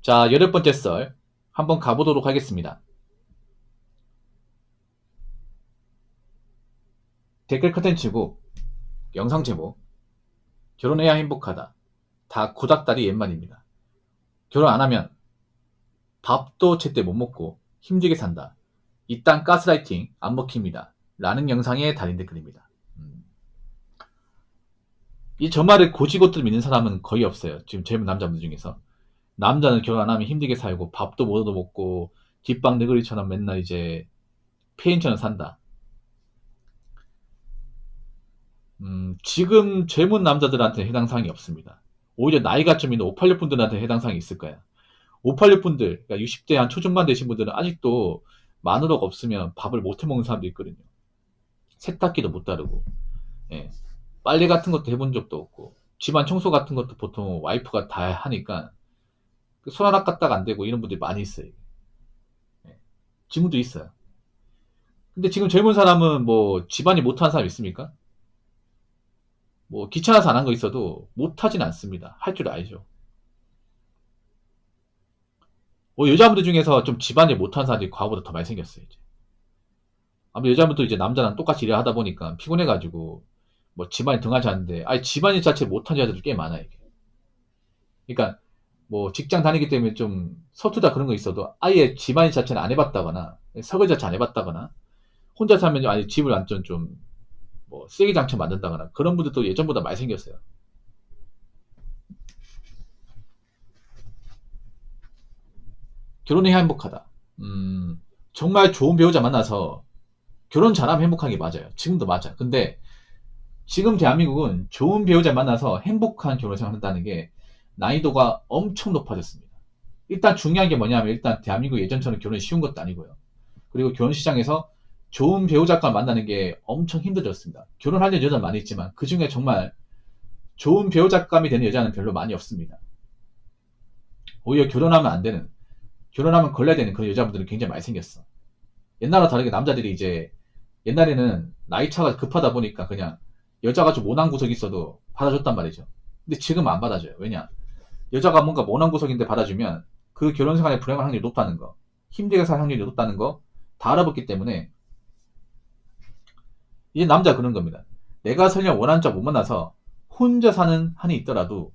자, 8번째 썰 한번 가보도록 하겠습니다. 댓글 컨텐츠고 영상 제목 결혼해야 행복하다. 다 구닥다리 옛말입니다. 결혼 안 하면 밥도 제때 못 먹고 힘들게 산다. 이딴 가스라이팅 안 먹힙니다. 라는 영상에 달린 댓글입니다. 이 저 말을 고지고대로 믿는 사람은 거의 없어요. 지금 젊은 남자분들 중에서. 남자는 결혼 안 하면 힘들게 살고 밥도 못 얻어 먹고 뒷방 너구리처럼 맨날 이제 폐인처럼 산다. 지금 젊은 남자들한테 해당 사항이 없습니다. 오히려 나이가 좀 있는 586 분들한테 해당 사항이 있을 거야. 586 분들, 그러니까 60대 한 초중반 되신 분들은 아직도 마누라가 없으면 밥을 못 해먹는 사람도 있거든요. 세탁기도 못 다루고, 예. 빨래 같은 것도 해본 적도 없고, 집안 청소 같은 것도 보통 와이프가 다 하니까 손 하나 까딱 안 되고 이런 분들이 많이 있어요. 예. 지금도 있어요. 근데 지금 젊은 사람은 뭐 집안이 못하는 사람 있습니까? 뭐 귀찮아서 안 한 거 있어도 못하진 않습니다. 할 줄 알죠. 뭐 여자분들 중에서 좀 집안일 못하는 사람들이 과거보다 더 많이 생겼어요. 이제. 아무래도 여자분도 이제 남자랑 똑같이 일을 하다 보니까 피곤해가지고 뭐 집안이 등하지 않는데 아예 집안일 자체 못하는 여자들 꽤 많아요. 이게. 그러니까 뭐 직장 다니기 때문에 좀 서투다 그런 거 있어도 아예 집안일 자체는 안 해봤다거나 설거지 자체 안 해봤다거나 혼자 살면 아예 집을 완전 좀 뭐 쓰레기장처럼 만든다거나 그런 분들도 예전보다 많이 생겼어요. 결혼해야 행복하다. 정말 좋은 배우자 만나서 결혼 잘하면 행복한 게 맞아요. 지금도 맞아. 근데 지금 대한민국은 좋은 배우자 만나서 행복한 결혼 생활을 한다는 게 난이도가 엄청 높아졌습니다. 일단 중요한 게 뭐냐면 일단 대한민국 예전처럼 결혼이 쉬운 것도 아니고요. 그리고 결혼 시장에서 좋은 배우자가 만나는 게 엄청 힘들어졌습니다. 결혼하려는 여자는 많이 있지만 그 중에 정말 좋은 배우자감이 되는 여자는 별로 많이 없습니다. 오히려 결혼하면 안 되는, 결혼하면 걸려야 되는 그런 여자분들은 굉장히 많이 생겼어. 옛날과 다르게 남자들이 이제 옛날에는 나이 차가 급하다 보니까 그냥 여자가 좀 모난 구석이 있어도 받아줬단 말이죠. 근데 지금은 안 받아줘요. 왜냐? 여자가 뭔가 모난 구석인데 받아주면 그 결혼 생활에 불행할 확률이 높다는 거, 힘들게 살 확률이 높다는 거 다 알아봤기 때문에 이제 남자 그런 겁니다. 내가 설령 원하는 짝 못 만나서 혼자 사는 한이 있더라도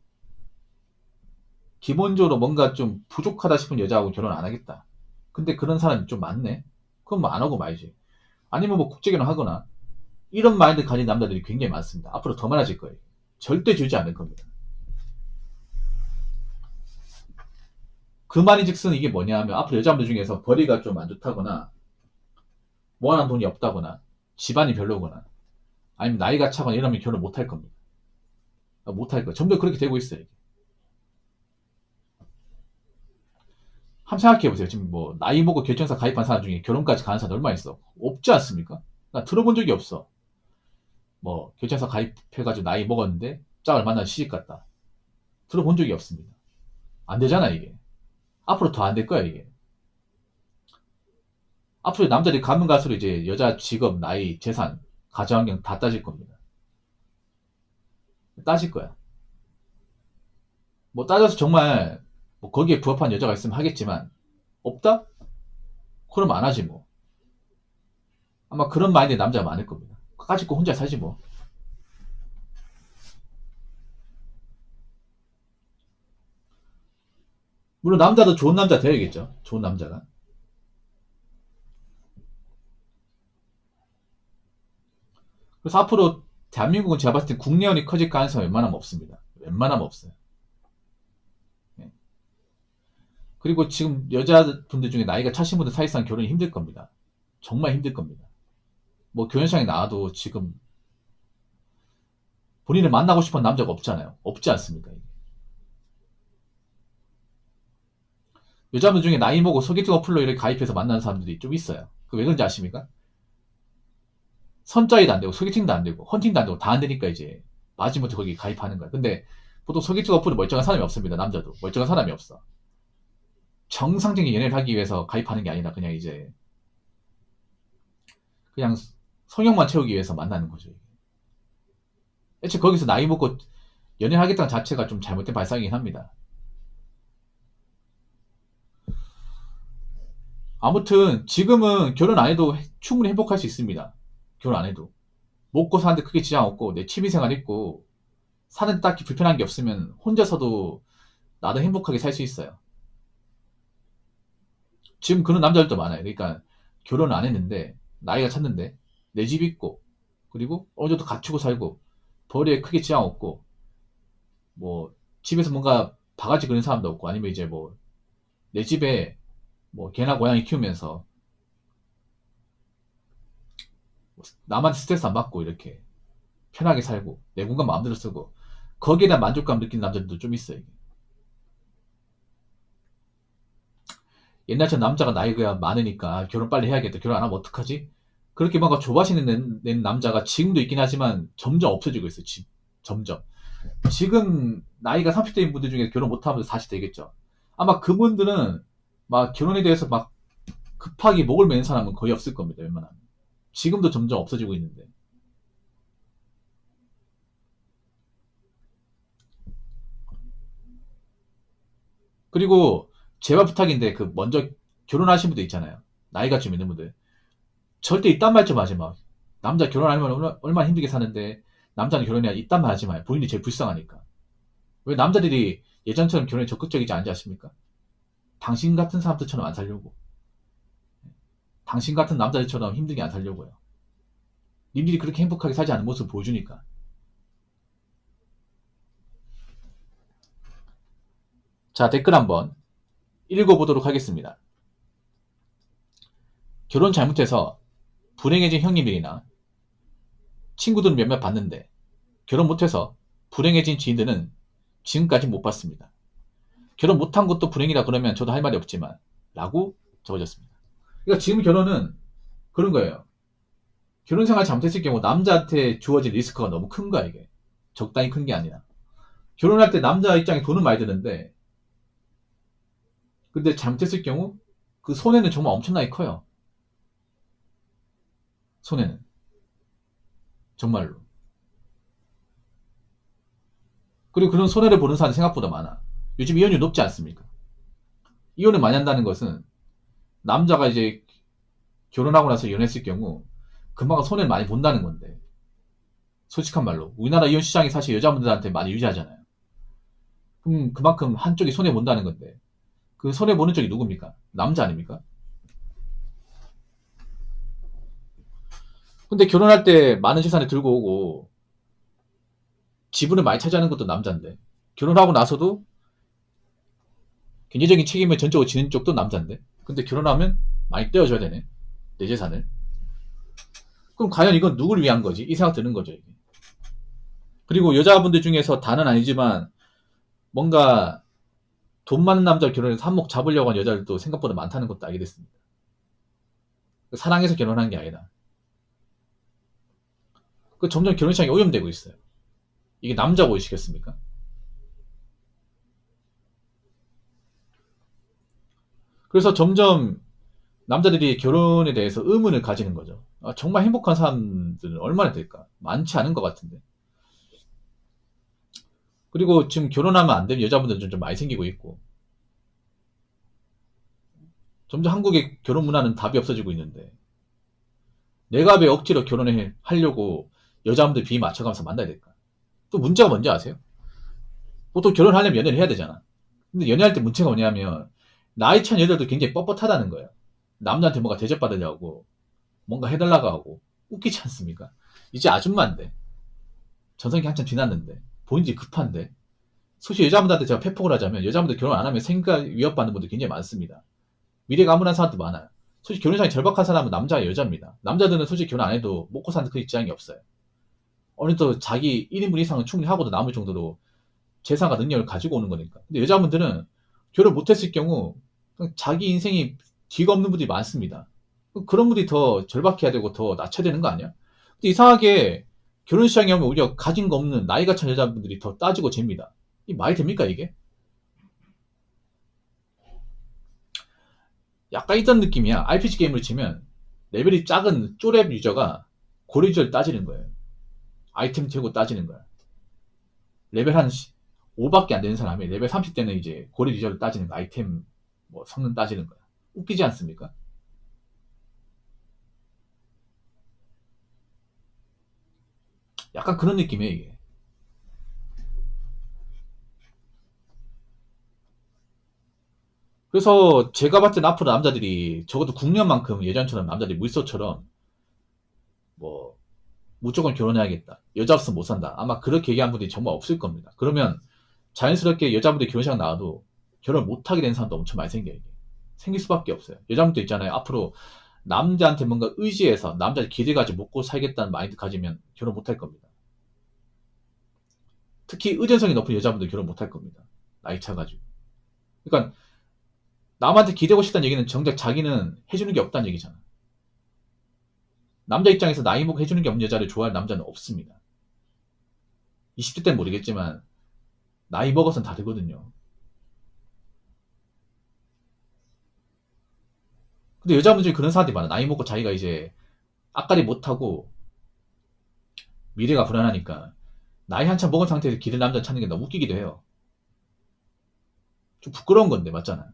기본적으로 뭔가 좀 부족하다 싶은 여자하고 결혼 안 하겠다. 근데 그런 사람이 좀 많네? 그럼 뭐 안 하고 말지. 아니면 뭐 국제결혼 하거나 이런 마인드 가진 남자들이 굉장히 많습니다. 앞으로 더 많아질 거예요. 절대 주지 않을 겁니다. 그 말인즉슨 이게 뭐냐 하면 앞으로 여자분들 중에서 벌이가 좀 안 좋다거나 모아놓은 돈이 없다거나 집안이 별로거나 아니면 나이가 차거나 이러면 결혼 못 할 겁니다. 못 할 거예요. 점점 그렇게 되고 있어요. 한번 생각해보세요. 지금 뭐 나이 먹고 결정사 가입한 사람 중에 결혼까지 가는 사람 얼마 있어? 없지 않습니까? 나 들어본 적이 없어. 뭐 결정사 가입해가지고 나이 먹었는데 짝을 만나 시집 갔다. 들어본 적이 없습니다. 안 되잖아 이게. 앞으로 더 안 될 거야 이게. 앞으로 남자들이 가면 갈수록 이제 여자 직업, 나이, 재산, 가정환경 다 따질 겁니다. 따질 거야. 뭐 따져서 정말 뭐 거기에 부합한 여자가 있으면 하겠지만 없다? 그럼 안 하지 뭐. 아마 그런 마인드의 남자가 많을 겁니다. 가지고 혼자 살지 뭐. 물론 남자도 좋은 남자 되어야겠죠. 좋은 남자가. 그래서 앞으로 대한민국은 제가 봤을 때 국내연이 커질 가능성이 웬만하면 없습니다. 웬만하면 없어요. 예. 그리고 지금 여자분들 중에 나이가 차신 분들 사이상 결혼이 힘들 겁니다. 정말 힘들 겁니다. 뭐 결혼식장에 나와도 지금 본인을 만나고 싶은 남자가 없잖아요. 없지 않습니까? 여자분 중에 나이 먹고 소개팅 어플로 이렇게 가입해서 만나는 사람들이 좀 있어요. 그 왜 그런지 아십니까? 선짜리도 안 되고 소개팅도 안 되고 헌팅도 안 되고 다 안 되니까 이제 마지못해 거기 가입하는 거야. 근데 보통 소개팅 어플은 멀쩡한 사람이 없습니다. 남자도 멀쩡한 사람이 없어. 정상적인 연애를 하기 위해서 가입하는 게 아니라 그냥 이제 그냥 성형만 채우기 위해서 만나는 거죠. 애초에 거기서 나이 먹고 연애하겠다는 자체가 좀 잘못된 발상이긴 합니다. 아무튼 지금은 결혼 안 해도 충분히 행복할 수 있습니다. 결혼 안 해도. 먹고 사는데 크게 지장 없고 내 취미생활 있고 사는 데 딱히 불편한 게 없으면 혼자서도 나도 행복하게 살 수 있어요. 지금 그런 남자들도 많아요. 그러니까 결혼 안 했는데 나이가 찼는데 내 집 있고 그리고 어느 정도 갖추고 살고 벌이에 크게 지장 없고 뭐 집에서 뭔가 바가지 그런 사람도 없고 아니면 이제 뭐 내 집에 뭐 개나 고양이 키우면서 남한테 스트레스 안 받고 이렇게 편하게 살고 내 공간 마음대로 쓰고 거기에 대한 만족감 느끼는 남자들도 좀 있어요. 이게. 옛날처럼 남자가 나이가 많으니까 결혼 빨리 해야겠다. 결혼 안 하면 어떡하지? 그렇게 뭔가 조바심을 낸 남자가 지금도 있긴 하지만 점점 없어지고 있어요. 점점. 지금 나이가 30대인 분들 중에 결혼 못하면 40대 되겠죠. 아마 그분들은 막 결혼에 대해서 막 급하게 목을 매는 사람은 거의 없을 겁니다. 웬만하면. 지금도 점점 없어지고 있는데. 그리고 제발 부탁인데 그 먼저 결혼하신 분들 있잖아요. 나이가 좀 있는 분들. 절대 이딴 말 좀 하지 마. 남자 결혼하면 얼마나 힘들게 사는데 남자는 결혼해야 이딴 말 하지 마요. 본인이 제일 불쌍하니까. 왜 남자들이 예전처럼 결혼에 적극적이지 않지 않습니까? 당신 같은 사람들처럼 안 살려고. 당신 같은 남자들처럼 힘들게 안 살려고요. 님들이 그렇게 행복하게 살지 않는 모습을 보여주니까. 자, 댓글 한번 읽어보도록 하겠습니다. 결혼 잘못해서 불행해진 형님들이나 친구들은 몇몇 봤는데 결혼 못해서 불행해진 지인들은 지금까지 못 봤습니다. 결혼 못한 것도 불행이라 그러면 저도 할 말이 없지만 라고 적어졌습니다. 그러니까 지금 결혼은 그런 거예요. 결혼 생활 잘못했을 경우 남자한테 주어진 리스크가 너무 큰 거야 이게. 적당히 큰 게 아니라. 결혼할 때 남자 입장에 돈은 많이 드는데 근데 잘못했을 경우 그 손해는 정말 엄청나게 커요. 손해는. 정말로. 그리고 그런 손해를 보는 사람이 생각보다 많아. 요즘 이혼율 높지 않습니까? 이혼을 많이 한다는 것은 남자가 이제 결혼하고 나서 이혼했을 경우 금방 손해를 많이 본다는 건데 솔직한 말로 우리나라 이혼 시장이 사실 여자분들한테 많이 유리하잖아요. 그럼 그만큼 한쪽이 손해 본다는 건데 그 손해 보는 쪽이 누굽니까? 남자 아닙니까? 근데 결혼할 때 많은 재산을 들고 오고 지분을 많이 차지하는 것도 남자인데 결혼하고 나서도 경제적인 책임을 전적으로 지는 쪽도 남자인데 근데 결혼하면 많이 떼어줘야 되네 내 재산을. 그럼 과연 이건 누굴 위한 거지? 이 생각 드는 거죠. 이게. 그리고 여자분들 중에서 다는 아니지만 뭔가 돈 많은 남자 결혼해서 한몫 잡으려고 하는 여자들도 생각보다 많다는 것도 알게 됐습니다. 사랑해서 결혼한 게 아니라. 그 점점 결혼 시장이 오염되고 있어요. 이게 남자 뭘 시켰습니까? 그래서 점점 남자들이 결혼에 대해서 의문을 가지는 거죠. 아, 정말 행복한 사람들은 얼마나 될까? 많지 않은 것 같은데. 그리고 지금 결혼하면 안 되는 여자분들은 좀 많이 생기고 있고. 점점 한국의 결혼 문화는 답이 없어지고 있는데. 내가 왜 억지로 결혼을 하려고 여자분들 비위 맞춰가면서 만나야 될까? 또 문제가 뭔지 아세요? 보통 결혼하려면 연애를 해야 되잖아. 근데 연애할 때 문제가 뭐냐면 나이 찬 여자들도 굉장히 뻣뻣하다는 거예요. 남자한테 뭔가 대접받으려고 뭔가 해달라고 하고 웃기지 않습니까? 이제 아줌마인데 전성기 한참 지났는데 본인이 급한데 솔직히 여자분들한테 제가 패폭을 하자면 여자분들 결혼 안 하면 생각 위협받는 분들 굉장히 많습니다. 미래가 암울한 사람도 많아요. 솔직히 결혼상이 절박한 사람은 남자와 여자입니다. 남자들은 솔직히 결혼 안 해도 먹고 사는 큰 지장이 없어요. 어느 정도 자기 1인분 이상은 충분히 하고도 남을 정도로 재산과 능력을 가지고 오는 거니까. 근데 여자분들은 결혼 못했을 경우 자기 인생이 뒤가 없는 분들이 많습니다. 그런 분들이 더 절박해야 되고 더 낮춰야 되는 거 아니야? 근데 이상하게 결혼 시장에 오면 오히려 가진 거 없는 나이가 찬 여자분들이 더 따지고 잽니다. 이 말이 됩니까 이게? 약간 이런 느낌이야. RPG 게임을 치면 레벨이 작은 쪼렙 유저가 고래 유저를 따지는 거예요. 아이템 채고 따지는 거야. 레벨 한 5밖에 안 되는 사람이 레벨 30대는 이제 고래 유저를 따지는 거, 아이템 뭐 성능 따지는 거야. 웃기지 않습니까? 약간 그런 느낌이에요, 이게. 그래서 제가 봤을 땐 앞으로 남자들이 적어도 국년만큼 예전처럼 남자들이 물소처럼 뭐 무조건 결혼해야겠다. 여자 없으면 못 산다. 아마 그렇게 얘기한 분들이 정말 없을 겁니다. 그러면 자연스럽게 여자분들이 결혼식 나와도 결혼 못하게 되는 사람도 엄청 많이 생겨요. 이게. 생길 수밖에 없어요. 여자분들 있잖아요. 앞으로 남자한테 뭔가 의지해서 남자를 기대가지고 먹고 살겠다는 마인드 가지면 결혼 못할 겁니다. 특히 의존성이 높은 여자분들 결혼 못할 겁니다. 나이 차가지고. 그러니까 남한테 기대고 싶다는 얘기는 정작 자기는 해주는 게 없다는 얘기잖아. 남자 입장에서 나이 먹고 해주는 게 없는 여자를 좋아할 남자는 없습니다. 20대 때는 모르겠지만 나이 먹어서는 다 되거든요. 근데 여자분 중에 그런 사람들이 많아. 나이 먹고 자기가 이제 앞가리 못하고 미래가 불안하니까 나이 한참 먹은 상태에서 기른 남자 찾는 게 너무 웃기기도 해요. 좀 부끄러운 건데 맞잖아.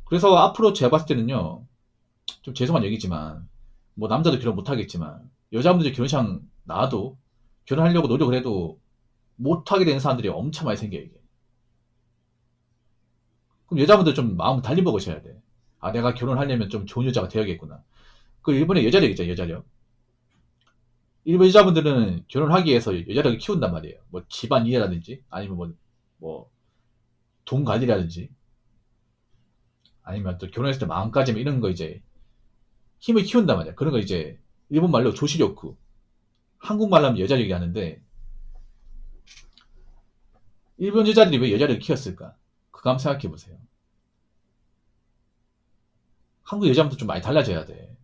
그래서 앞으로 제가 봤을 때는요. 좀 죄송한 얘기지만 뭐 남자도 결혼 못하겠지만 여자분들이 결혼식 나와도 결혼하려고 노력을 해도 못하게 되는 사람들이 엄청 많이 생겨요. 이게. 그럼 여자분들 좀 마음을 달리 먹으셔야 돼. 아 내가 결혼하려면 좀 좋은 여자가 되어야겠구나. 그 일본의 여자력 있잖아요. 여자력. 일본 여자분들은 결혼하기 위해서 여자력을 키운단 말이에요. 뭐 집안 일이라든지 아니면 돈 관리라든지 아니면 또 결혼했을 때 마음가짐 이런 거 이제 힘을 키운단 말이야. 그런 거 이제 일본 말로 조시력구, 한국말로 하면 여자력이 하는데 일본 여자들이 왜 여자력을 키웠을까? 그거 한번 생각해 보세요. 한국 여자분들 좀 많이 달라져야 돼.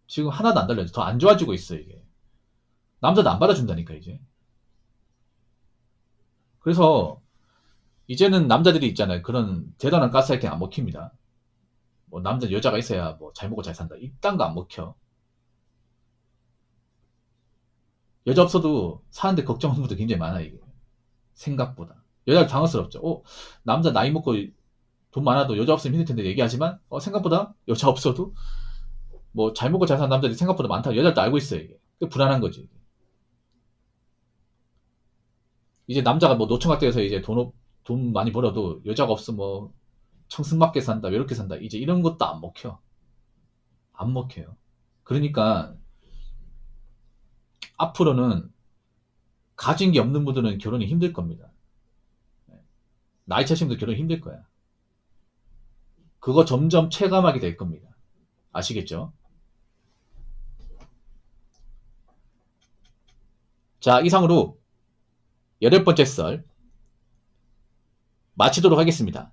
지금 하나도 안 달라져. 더 안 좋아지고 있어 이게. 남자도 안 받아준다니까 이제. 그래서 이제는 남자들이 있잖아요. 그런 대단한 가스라이팅 안 먹힙니다. 뭐 남자 여자가 있어야 뭐 잘 먹고 잘 산다. 이딴 거 안 먹혀. 여자 없어도 사는데 걱정하는 분들 굉장히 많아 이게. 생각보다. 여자를 당황스럽죠. 남자 나이 먹고 돈 많아도 여자 없으면 힘들 텐데 얘기하지만 생각보다 여자 없어도 뭐 잘 먹고 잘 사는 남자들이 생각보다 많다. 여자도 알고 있어요 이게. 불안한 거지. 이게. 이제 남자가 뭐 노총각대에서 이제 돈 많이 벌어도 여자가 없으면 뭐 청승맞게 산다, 외롭게 산다. 이제 이런 것도 안 먹혀. 안 먹혀요. 그러니까 앞으로는 가진 게 없는 분들은 결혼이 힘들 겁니다. 나이 차신 분들 결혼이 힘들 거야. 그거 점점 체감하게 될 겁니다. 아시겠죠? 자, 이상으로 8번째 썰 마치도록 하겠습니다.